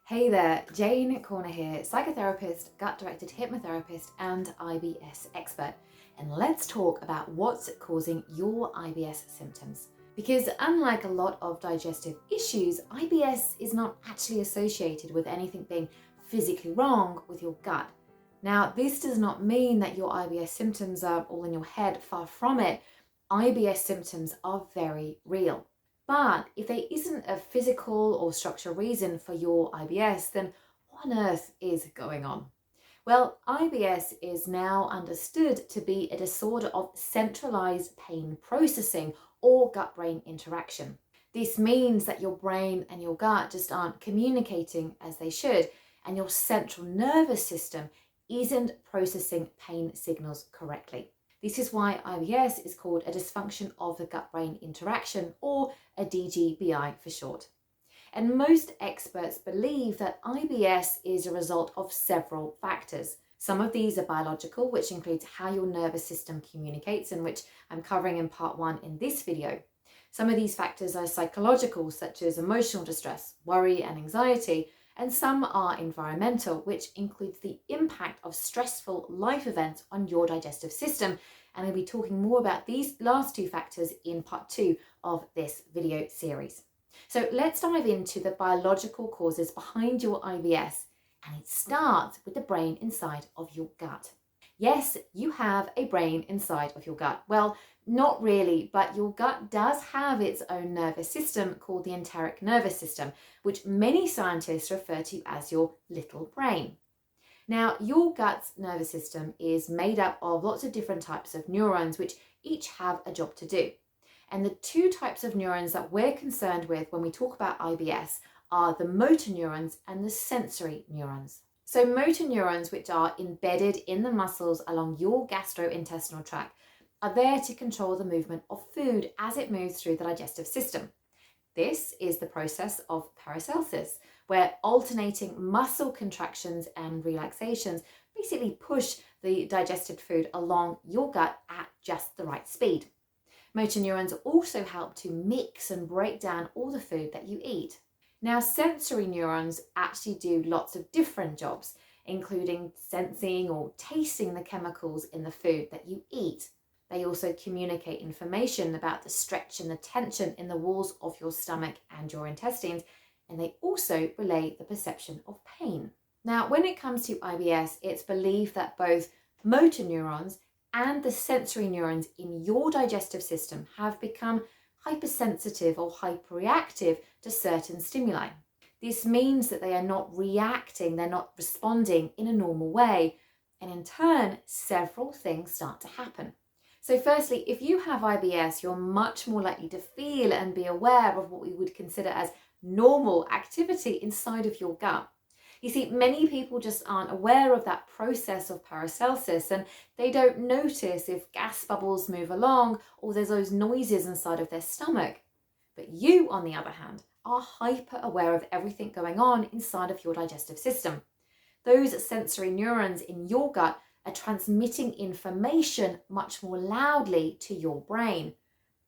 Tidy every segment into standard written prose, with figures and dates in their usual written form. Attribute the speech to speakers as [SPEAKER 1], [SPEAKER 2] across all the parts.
[SPEAKER 1] Hey there, Jane Corner here, psychotherapist, gut-directed hypnotherapist and IBS expert. And let's talk about what's causing your IBS symptoms. Because unlike a lot of digestive issues, IBS is not actually associated with anything being physically wrong with your gut. Now, this does not mean that your IBS symptoms are all in your head, far from it. IBS symptoms are very real. But if there isn't a physical or structural reason for your IBS, then what on earth is going on? Well, IBS is now understood to be a disorder of centralized pain processing or gut-brain interaction. This means that your brain and your gut just aren't communicating as they should, and your central nervous system isn't processing pain signals correctly. This is why IBS is called a dysfunction of the gut-brain interaction, or a DGBI for short. And most experts believe that IBS is a result of several factors. Some of these are biological, which includes how your nervous system communicates, and which I'm covering in part 1 in this video. Some of these factors are psychological, such as emotional distress, worry and anxiety, and some are environmental, which includes the impact of stressful life events on your digestive system. And I'll be talking more about these last two factors in part 2 of this video series. So let's dive into the biological causes behind your IBS, and it starts with the brain inside of your gut. Yes, you have a brain inside of your gut. Well, not really, but your gut does have its own nervous system called the enteric nervous system, which many scientists refer to as your little brain. Now, your gut's nervous system is made up of lots of different types of neurons, which each have a job to do. And the two types of neurons that we're concerned with when we talk about IBS are the motor neurons and the sensory neurons. So motor neurons, which are embedded in the muscles along your gastrointestinal tract, are there to control the movement of food as it moves through the digestive system. This is the process of peristalsis, where alternating muscle contractions and relaxations basically push the digested food along your gut at just the right speed. Motor neurons also help to mix and break down all the food that you eat. Now, sensory neurons actually do lots of different jobs, including sensing or tasting the chemicals in the food that you eat. They also communicate information about the stretch and the tension in the walls of your stomach and your intestines, and they also relay the perception of pain. Now, when it comes to IBS, it's believed that both motor neurons and the sensory neurons in your digestive system have become hypersensitive or hyperreactive to certain stimuli. This means that they are not reacting, they're not responding in a normal way, and in turn, several things start to happen. So firstly, if you have IBS, you're much more likely to feel and be aware of what we would consider as normal activity inside of your gut. You see, many people just aren't aware of that process of peristalsis, and they don't notice if gas bubbles move along or there's those noises inside of their stomach. But you, on the other hand, are hyper aware of everything going on inside of your digestive system. Those sensory neurons in your gut are transmitting information much more loudly to your brain.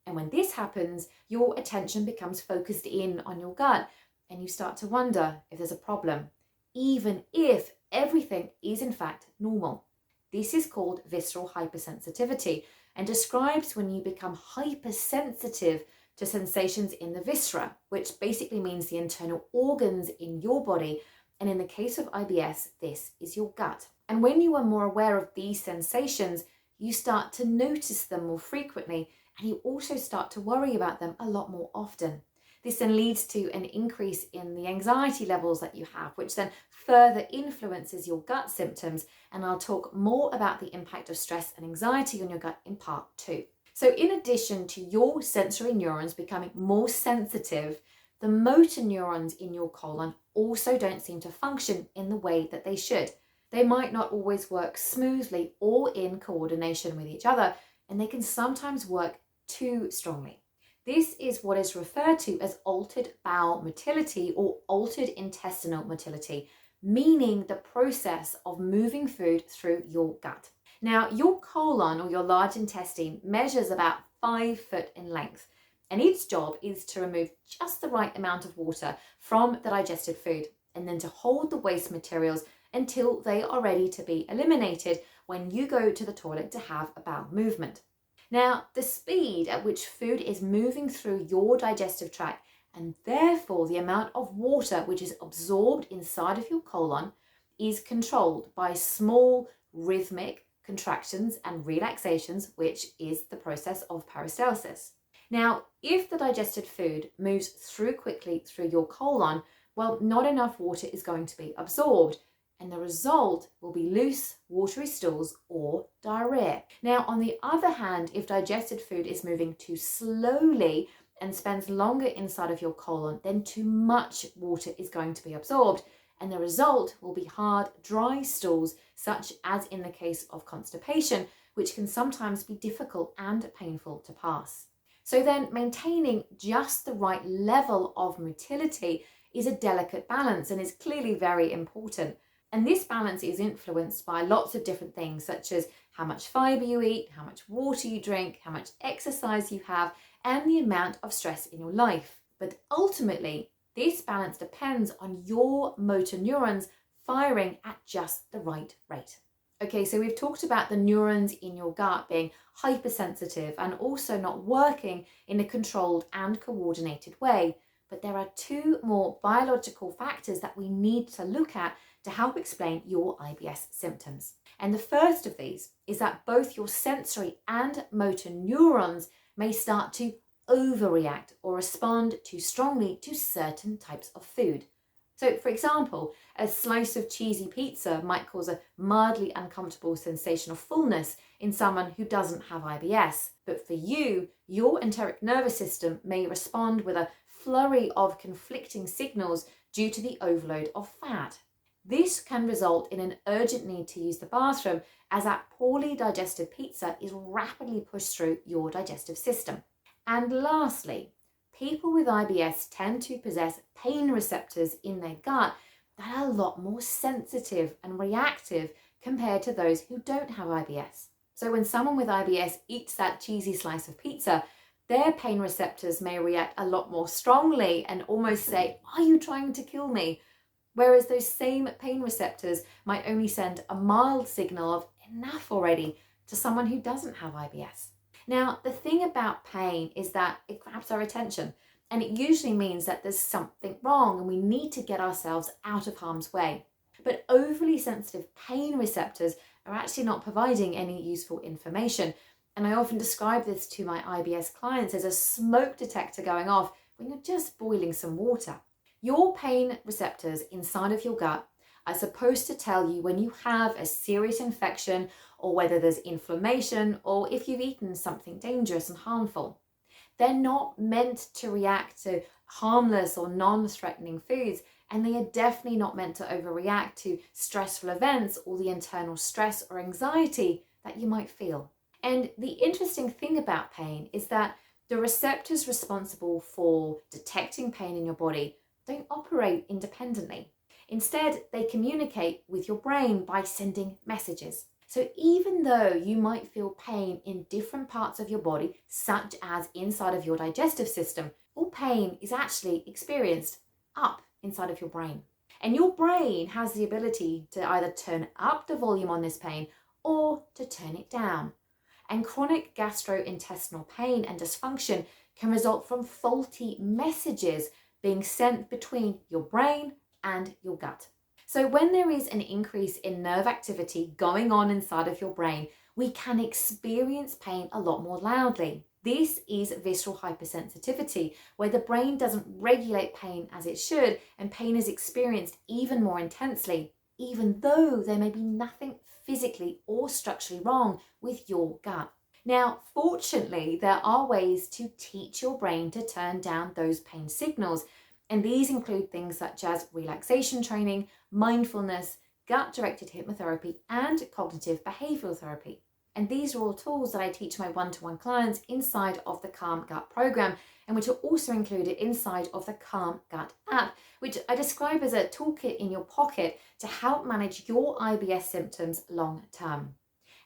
[SPEAKER 1] And when this happens, your attention becomes focused in on your gut, and you start to wonder if there's a problem, even if everything is in fact normal. This is called visceral hypersensitivity and describes when you become hypersensitive to sensations in the viscera, which basically means the internal organs in your body. And in the case of IBS, this is your gut. And when you are more aware of these sensations, you start to notice them more frequently, and you also start to worry about them a lot more often. This then leads to an increase in the anxiety levels that you have, which then further influences your gut symptoms. And I'll talk more about the impact of stress and anxiety on your gut in part 2. So in addition to your sensory neurons becoming more sensitive, the motor neurons in your colon also don't seem to function in the way that they should. They might not always work smoothly or in coordination with each other, and they can sometimes work too strongly. This is what is referred to as altered bowel motility or altered intestinal motility, meaning the process of moving food through your gut. Now, your colon or your large intestine measures about 5 foot in length, and its job is to remove just the right amount of water from the digested food. and then to hold the waste materials until they are ready to be eliminated when you go to the toilet to have a bowel movement. Now, the speed at which food is moving through your digestive tract, and therefore the amount of water which is absorbed inside of your colon, is controlled by small rhythmic contractions and relaxations, which is the process of peristalsis. Now, if the digested food moves through quickly through your colon, well, not enough water is going to be absorbed, and the result will be loose, watery stools or diarrhea. Now, on the other hand, if digested food is moving too slowly and spends longer inside of your colon, then too much water is going to be absorbed, and the result will be hard, dry stools, such as in the case of constipation, which can sometimes be difficult and painful to pass. So then maintaining just the right level of motility is a delicate balance and is clearly very important. And this balance is influenced by lots of different things, such as how much fiber you eat, how much water you drink, how much exercise you have, and the amount of stress in your life. But ultimately, this balance depends on your motor neurons firing at just the right rate. Okay, so we've talked about the neurons in your gut being hypersensitive and also not working in a controlled and coordinated way. But there are two more biological factors that we need to look at to help explain your IBS symptoms. And the first of these is that both your sensory and motor neurons may start to overreact or respond too strongly to certain types of food. So, for example, a slice of cheesy pizza might cause a mildly uncomfortable sensation of fullness in someone who doesn't have IBS. But for you, your enteric nervous system may respond with a flurry of conflicting signals due to the overload of fat. This can result in an urgent need to use the bathroom, as that poorly digested pizza is rapidly pushed through your digestive system. And lastly, people with IBS tend to possess pain receptors in their gut that are a lot more sensitive and reactive compared to those who don't have IBS. So when someone with IBS eats that cheesy slice of pizza, their pain receptors may react a lot more strongly and almost say, "Are you trying to kill me?" Whereas those same pain receptors might only send a mild signal of enough already to someone who doesn't have IBS. Now, the thing about pain is that it grabs our attention, and it usually means that there's something wrong and we need to get ourselves out of harm's way. But overly sensitive pain receptors are actually not providing any useful information. And I often describe this to my IBS clients as a smoke detector going off when you're just boiling some water. Your pain receptors inside of your gut are supposed to tell you when you have a serious infection or whether there's inflammation or if you've eaten something dangerous and harmful. They're not meant to react to harmless or non-threatening foods, and they are definitely not meant to overreact to stressful events or the internal stress or anxiety that you might feel. And the interesting thing about pain is that the receptors responsible for detecting pain in your body don't operate independently. Instead, they communicate with your brain by sending messages. So even though you might feel pain in different parts of your body, such as inside of your digestive system, all pain is actually experienced up inside of your brain. And your brain has the ability to either turn up the volume on this pain or to turn it down. And chronic gastrointestinal pain and dysfunction can result from faulty messages being sent between your brain and your gut. So when there is an increase in nerve activity going on inside of your brain, we can experience pain a lot more loudly. This is visceral hypersensitivity, where the brain doesn't regulate pain as it should, and pain is experienced even more intensely, even though there may be nothing physically or structurally wrong with your gut. Now, fortunately, there are ways to teach your brain to turn down those pain signals, and these include things such as relaxation training, mindfulness, gut-directed hypnotherapy, and cognitive behavioral therapy. And these are all tools that I teach my one-to-one clients inside of the Calm Gut program, and which are also included inside of the Calm Gut app, which I describe as a toolkit in your pocket to help manage your IBS symptoms long term.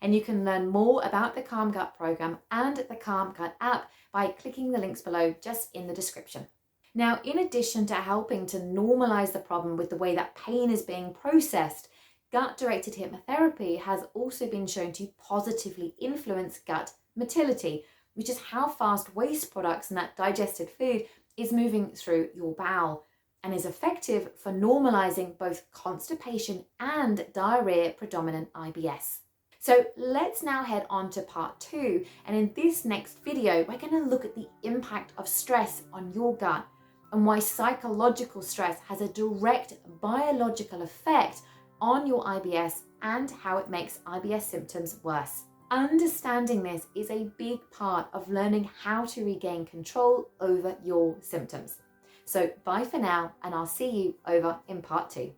[SPEAKER 1] And you can learn more about the Calm Gut program and the Calm Gut app by clicking the links below just in the description. Now, in addition to helping to normalize the problem with the way that pain is being processed, gut-directed hypnotherapy has also been shown to positively influence gut motility, which is how fast waste products and that digested food is moving through your bowel, and is effective for normalizing both constipation and diarrhea predominant IBS. So let's now head on to part 2, and in this next video we're going to look at the impact of stress on your gut and why psychological stress has a direct biological effect on your IBS and how it makes IBS symptoms worse. Understanding this is a big part of learning how to regain control over your symptoms. So bye for now, and I'll see you over in part 2.